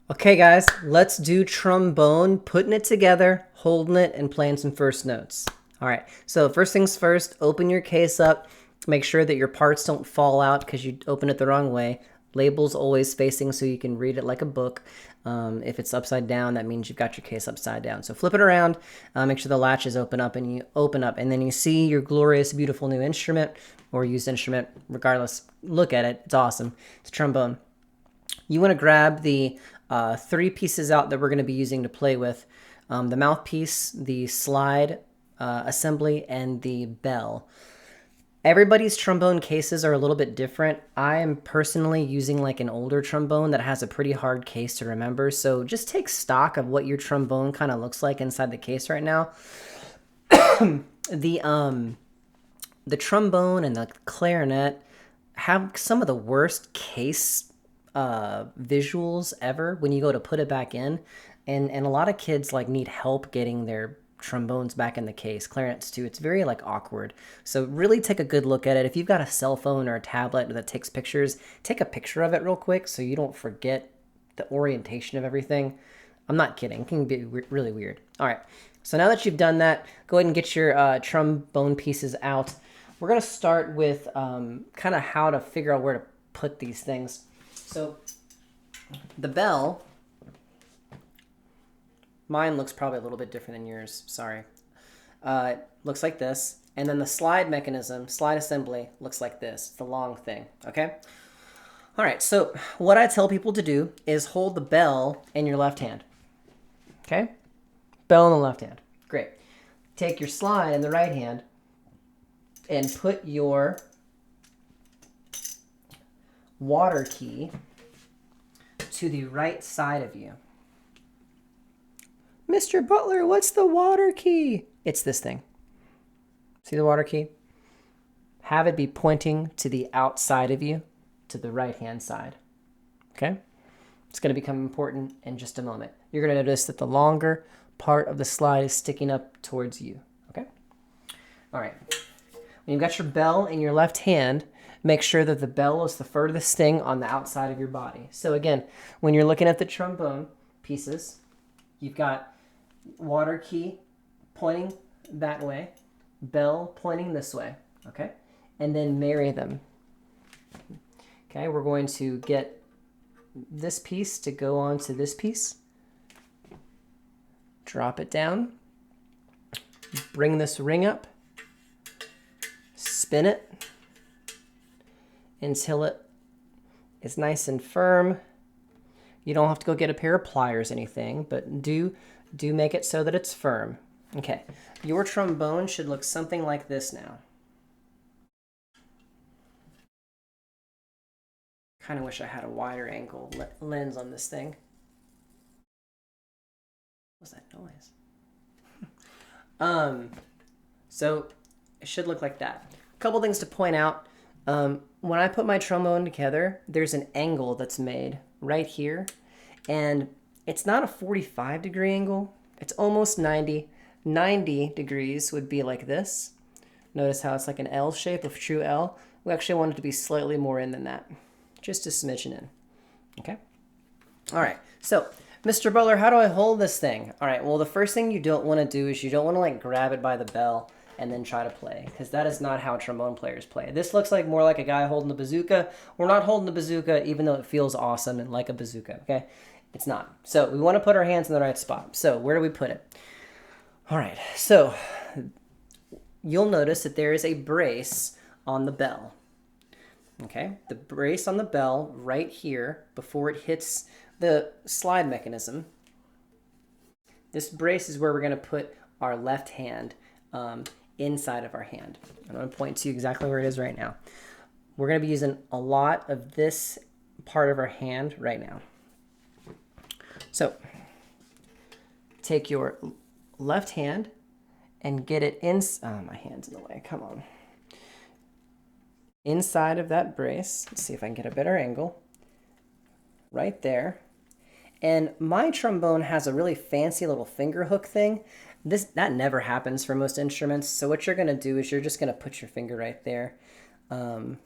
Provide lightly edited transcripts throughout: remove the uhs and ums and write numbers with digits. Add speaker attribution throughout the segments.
Speaker 1: Okay, guys, let's do trombone, putting it together, holding it, and playing some first notes. All right, so first things first, open your case up. Make sure that your parts don't fall out because you open it the wrong way. Label's always facing so you can read it like a book. If it's upside down, that means you've got your case upside down. So flip it around, make sure the latches open up, and you open up, and then you see your glorious, beautiful new instrument or used instrument. Regardless, look at it. It's awesome. It's a trombone. You want to grab the three pieces out that we're going to be using to play with. The mouthpiece, the slide assembly, and the bell. Everybody's trombone cases are a little bit different. I am personally using like an older trombone that has a pretty hard case to remember. So just take stock of what your trombone kind of looks like inside the case right now. The trombone and the clarinet have some of the worst case visuals ever when you go to put it back in, and a lot of kids like need help getting their trombones back in the case, clarinets too. It's very like awkward, so really take a good look at it. If you've got a cell phone or a tablet that takes pictures, take a picture of it real quick so you don't forget the orientation of everything. I'm not kidding, it can be really weird. All right, so now that you've done that, go ahead and get your trombone pieces out. We're going to start with kind of how to figure out where to put these things. So the bell, mine looks probably a little bit different than yours. Sorry. Looks like this. And then the slide mechanism, slide assembly, looks like this. It's the long thing. Okay? All right. So what I tell people to do is hold the bell in your left hand. Okay? Bell in the left hand. Great. Take your slide in the right hand and put your water key to the right side of you. Mr. Butler, what's the water key? It's this thing. See the water key? Have it be pointing to the outside of you, to the right-hand side. Okay? It's going to become important in just a moment. You're going to notice that the longer part of the slide is sticking up towards you. Okay? All right. When you've got your bell in your left hand, make sure that the bell is the furthest thing on the outside of your body. So again, when you're looking at the trombone pieces, you've got water key pointing that way, bell pointing this way, okay? And then marry them. Okay, we're going to get this piece to go onto this piece. Drop it down. Bring this ring up. Spin it until it is nice and firm. You don't have to go get a pair of pliers or anything, but do make it so that it's firm. Okay, your trombone should look something like this now. Kind of wish I had a wider angle lens on this thing. What was that noise? So it should look like that. A couple things to point out. When I put my trombone together, there's an angle that's made right here, and it's not a 45-degree angle. It's almost 90. 90 degrees would be like this. Notice how it's like an L shape, a true L. We actually want it to be slightly more in than that, just a smidgen in. Okay? All right, so Mr. Butler, how do I hold this thing? All right, well, the first thing you don't want to do is you don't want to like grab it by the bell and then try to play, because that is not how trombone players play. This looks like more like a guy holding the bazooka. We're not holding the bazooka, even though it feels awesome and like a bazooka, okay? It's not. So we want to put our hands in the right spot. So where do we put it? All right, so you'll notice that there is a brace on the bell, okay? The brace on the bell right here before it hits the slide mechanism. This brace is where we're going to put our left hand inside of our hand. I'm going to point to you exactly where it is right now. We're going to be using a lot of this part of our hand right now. So take your left hand and get it in. Oh, my hand's in the way. Come on. Inside of that brace. Let's see if I can get a better angle. Right there. And my trombone has a really fancy little finger hook thing. That never happens for most instruments. So what you're going to do is you're just going to put your finger right there. And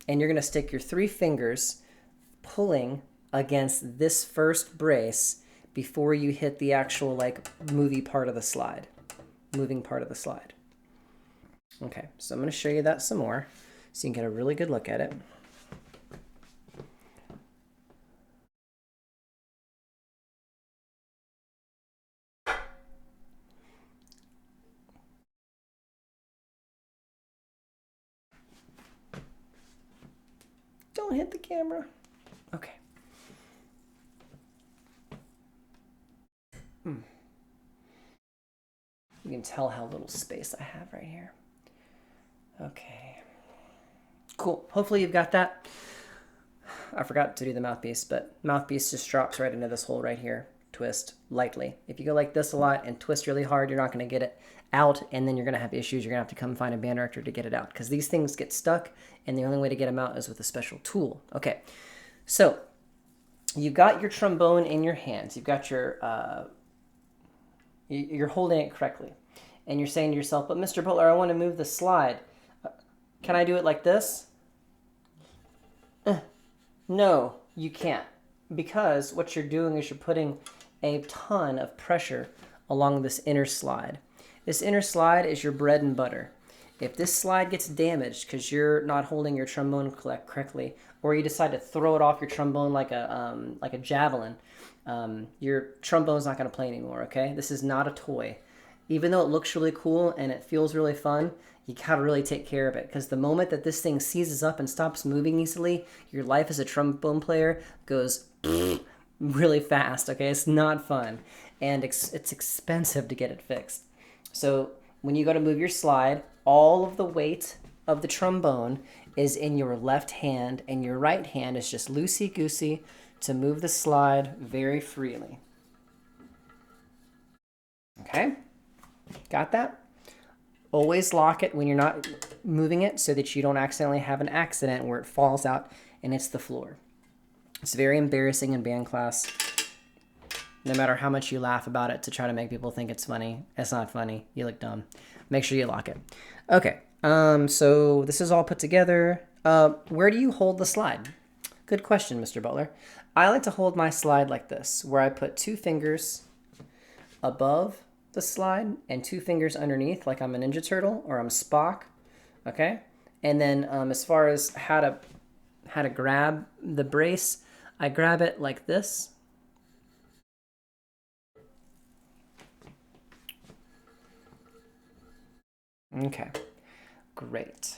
Speaker 1: you're going to stick your 3 fingers pulling against this first brace before you hit the actual like moving part of the slide. Okay, so I'm going to show you that some more so you can get a really good look at it. Don't hit the camera. Okay. You can tell how little space I have right here. Okay. Cool. Hopefully you've got that. I forgot to do the mouthpiece, but mouthpiece just drops right into this hole right here. Twist lightly. If you go like this a lot and twist really hard, you're not going to get it out, and then you're going to have issues. You're going to have to come find a band director to get it out, because these things get stuck, and the only way to get them out is with a special tool. Okay, so you've got your trombone in your hands. You've got your, you're holding it correctly, and you're saying to yourself, but Mr. Butler, I want to move the slide. Can I do it like this? No, you can't, because what you're doing is you're putting a ton of pressure along this inner slide. This inner slide is your bread and butter. If this slide gets damaged because you're not holding your trombone correctly, or you decide to throw it off your trombone like a javelin, your trombone's not going to play anymore, okay? This is not a toy. Even though it looks really cool and it feels really fun, you gotta really take care of it, because the moment that this thing seizes up and stops moving easily, your life as a trombone player goes really fast, okay? It's not fun, and it's expensive to get it fixed. So when you go to move your slide, all of the weight of the trombone is in your left hand, and your right hand is just loosey-goosey to move the slide very freely. Okay? Got that? Always lock it when you're not moving it so that you don't accidentally have an accident where it falls out and hits the floor. It's very embarrassing in band class. No matter how much you laugh about it to try to make people think it's funny, it's not funny. You look dumb. Make sure you lock it. Okay, so this is all put together. Where do you hold the slide? Good question, Mr. Butler. I like to hold my slide like this, where I put 2 fingers above the slide and 2 fingers underneath, like I'm a Ninja Turtle or I'm Spock, okay? And then as far as how to grab the brace, I grab it like this. Okay, great.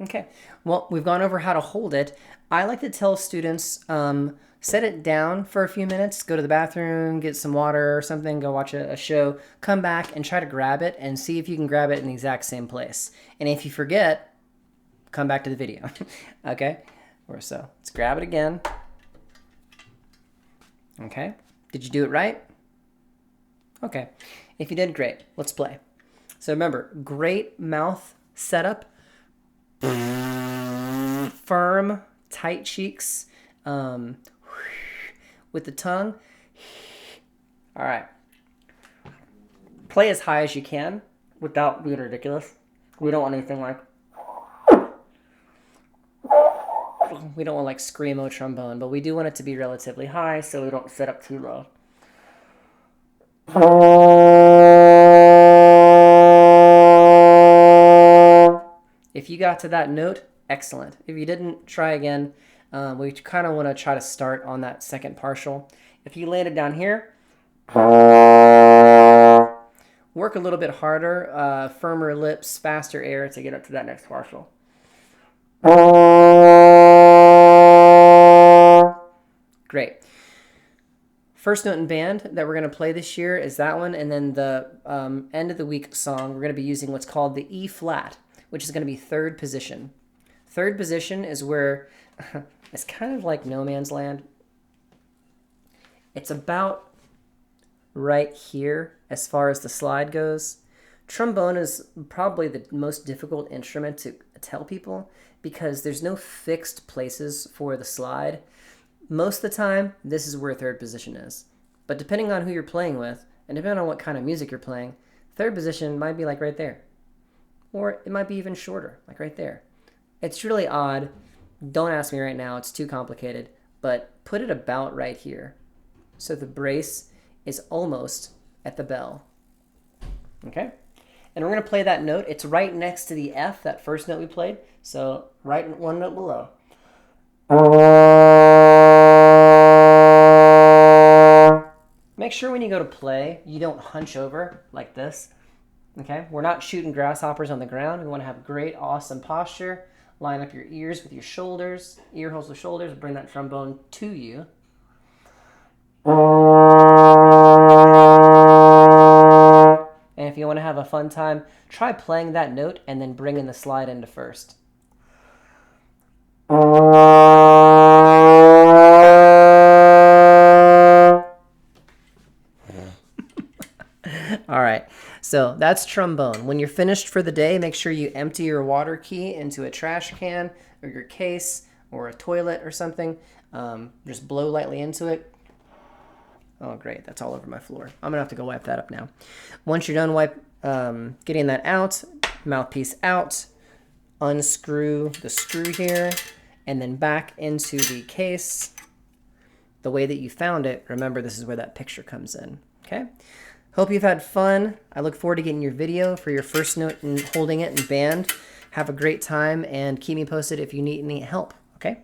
Speaker 1: Okay, well, we've gone over how to hold it. I like to tell students, set it down for a few minutes, go to the bathroom, get some water or something, go watch a show, come back and try to grab it and see if you can grab it in the exact same place. And if you forget, come back to the video, okay? Or so. Let's grab it again. Okay, did you do it right? Okay, if you did, great. Let's play. So remember, great mouth setup, firm, tight cheeks, with the tongue. All right. Play as high as you can without being ridiculous. We don't want anything like, we don't want like screamo trombone, but we do want it to be relatively high so we don't set up too low. If you got to that note, excellent. If you didn't, try again. We kind of want to try to start on that second partial. If you landed down here, work a little bit harder, firmer lips, faster air to get up to that next partial. Great. First note in band that we're going to play this year is that one, and then the end of the week song, we're going to be using what's called the E flat, which is going to be third position. Third position is where it's kind of like no man's land. It's about right here as far as the slide goes. Trombone is probably the most difficult instrument to tell people because there's no fixed places for the slide. Most of the time, this is where third position is. But depending on who you're playing with, and depending on what kind of music you're playing, third position might be like right there. Or it might be even shorter, like right there. It's really odd. Don't ask me right now. It's too complicated. but put it about right here. So the brace is almost at the bell. Okay? And we're going to play that note. It's right next to the F, that first note we played. So right one note below. Make sure when you go to play, you don't hunch over like this. Okay? We're not shooting grasshoppers on the ground. We want to have great, awesome posture. Line up your ears with your shoulders, ear holes with shoulders. Bring that trombone to you. And if you want to have a fun time, try playing that note and then bringing the slide into first. All right, so that's trombone. When you're finished for the day, make sure you empty your water key into a trash can or your case or a toilet or something. Just blow lightly into it. Oh, great. That's all over my floor. I'm going to have to go wipe that up now. Once you're done getting that out, mouthpiece out, unscrew the screw here, and then back into the case the way that you found it. Remember, this is where that picture comes in. Okay? Hope you've had fun. I look forward to getting your video for your first note and holding it in band. Have a great time, and keep me posted if you need any help. Okay?